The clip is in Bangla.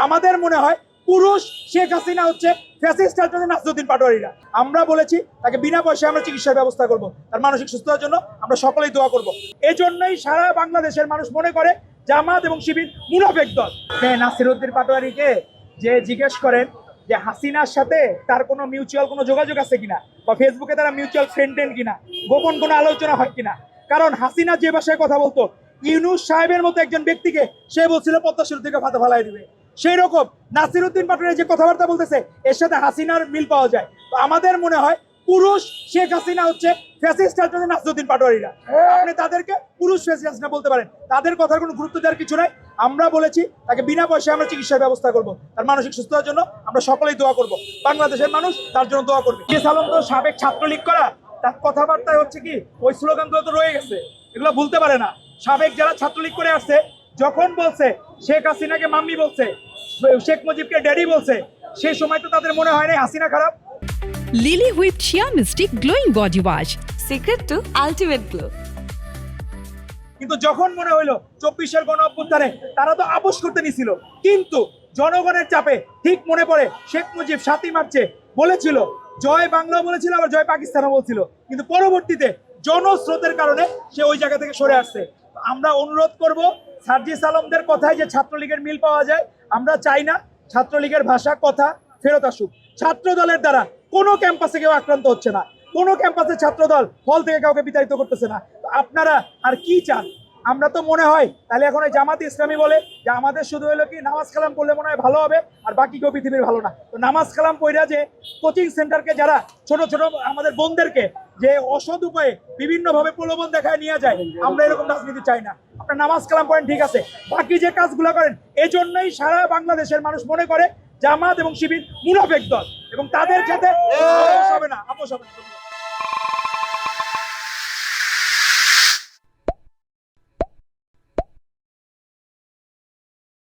আমাদের মনে হয় পুরুষ শেখ হাসিনা হচ্ছে ফ্যাসিস্ট নাসিরুদ্দিন পাটোয়ারিরা। আমরা বলেছি তাকে বিনা পয়সায় আমরা চিকিৎসার ব্যবস্থা করব, তার মানসিক সুস্থতার জন্য আমরা সকলেই দোয়া করব। এজন্যই সারা বাংলাদেশের মানুষ মনে করে জামাত এবং শিবির মুনাফেক দল। নাসিরুদ্দিন পাটোয়ারিকে যে জিজ্ঞেস করেন যে হাসিনার সাথে তার কোনো মিউচুয়াল কোনো যোগাযোগ আছে কিনা, বা ফেসবুকে তারা মিউচুয়াল ফ্রেন্ড কিনা, গোপন কোনো আলোচনা হয় কিনা। কারণ হাসিনা যে ভাষায় কথা বলতো, ইউনূস সাহেবের মতো একজন ব্যক্তিকে সে বলছিল পদ্মা সেতু থেকে ভাতা ফালাই দিবে। সেই রকম নাসিরুদ্দিন পাটোয়ারি যে কথাবার্তা বলতেছে এর সাথে হাসিনার মিল পাওয়া যায়। তো আমাদের মনে হয় পুরুষ শেখ হাসিনা হচ্ছে ফ্যাসিস্ট নাসিরুদ্দিন পাটোয়ারিরা। আপনি তাদেরকে পুরুষ ফ্যাসিস্ট না বলতে পারেন, তাদের কথার কোনো গুরুত্ব দেওয়ার কিছু নাই। আমরা বলেছি তাকে বিনা পয়সায় আমরা চিকিৎসার ব্যবস্থা করব, তার মানসিক সুস্থতার জন্য আমরা সকলেই দোয়া করব। বাংলাদেশের মানুষ তার জন্য দোয়া করবে। সালাম তো সাবেক ছাত্রলীগ করা, তার কথাবার্তায় হচ্ছে কি ওই স্লোগানগুলো তো রয়ে গেছে, এগুলো ভুলতে পারে না। সাবেক যারা ছাত্রলীগ করে আসছে, যখন বলছে শেখ হাসিনাকে মাম্মি বলছে, শেখ মুজিবকে ড্যাডি বলছে, সেই সময় তো তাদের মনে হয় না হাসিনা খারাপ। Lily whip shea mystic glowing body wash, secret to ultimate glow. কিন্তু যখন মনে হইলো 24-এর গণ অভ্যুত্থানে তারা তো আপোষ করতে নিছিল, কিন্তু জনগণের চাপে ঠিক মনে পড়ে শেখ মুজিব 7ই মার্চে বলেছিল জয় বাংলা বলেছিল, আবার জয় পাকিস্তানও বলছিল, কিন্তু পরবর্তীতে জনস্রোতের কারণে সে ওই জায়গা থেকে সরে আসছে। আমরা অনুরোধ করব সার্জিস আলমদের কথায় যে ছাত্রলীগের মিল পাওয়া যায়, আমরা চাই না ছাত্রলীগের ভাষা কথা ফেরত আসুক। ছাত্র দলের দ্বারা কোনো ক্যাম্পাসে কেউ আক্রান্ত হচ্ছে না, কোনো ক্যাম্পাসে ছাত্রদল হল থেকে কাউকে বিতাড়িত করতেছে না। আপনারা আর কি চান? আমরা তো মনে হয় তাহলে এখন ওই জামাত ইসলামী বলে যে আমাদের শুধু হলো কি নামাজ কালাম পড়লে মনে হয় ভালো হবে, আর বাকি কেউ পৃথিবীর ভালো না। তো নামাজ কালাম পড়া যে কোচিং সেন্টারকে যারা ছোট ছোট আমাদের বোনদেরকে যে অসৎ উপায়ে বিভিন্নভাবে প্রলোভন দেখায় নিয়ে যায়, আমরা এরকম রাজনীতি চাই না। আপনার নামাজ কালাম পড়েন ঠিক আছে, বাকি যে কাজগুলো করেন, এজন্যই সারা বাংলাদেশের মানুষ মনে করে জামাত এবং শিবির মুনাফেক দল, এবং তাদের সাথে আপোষ হবে না।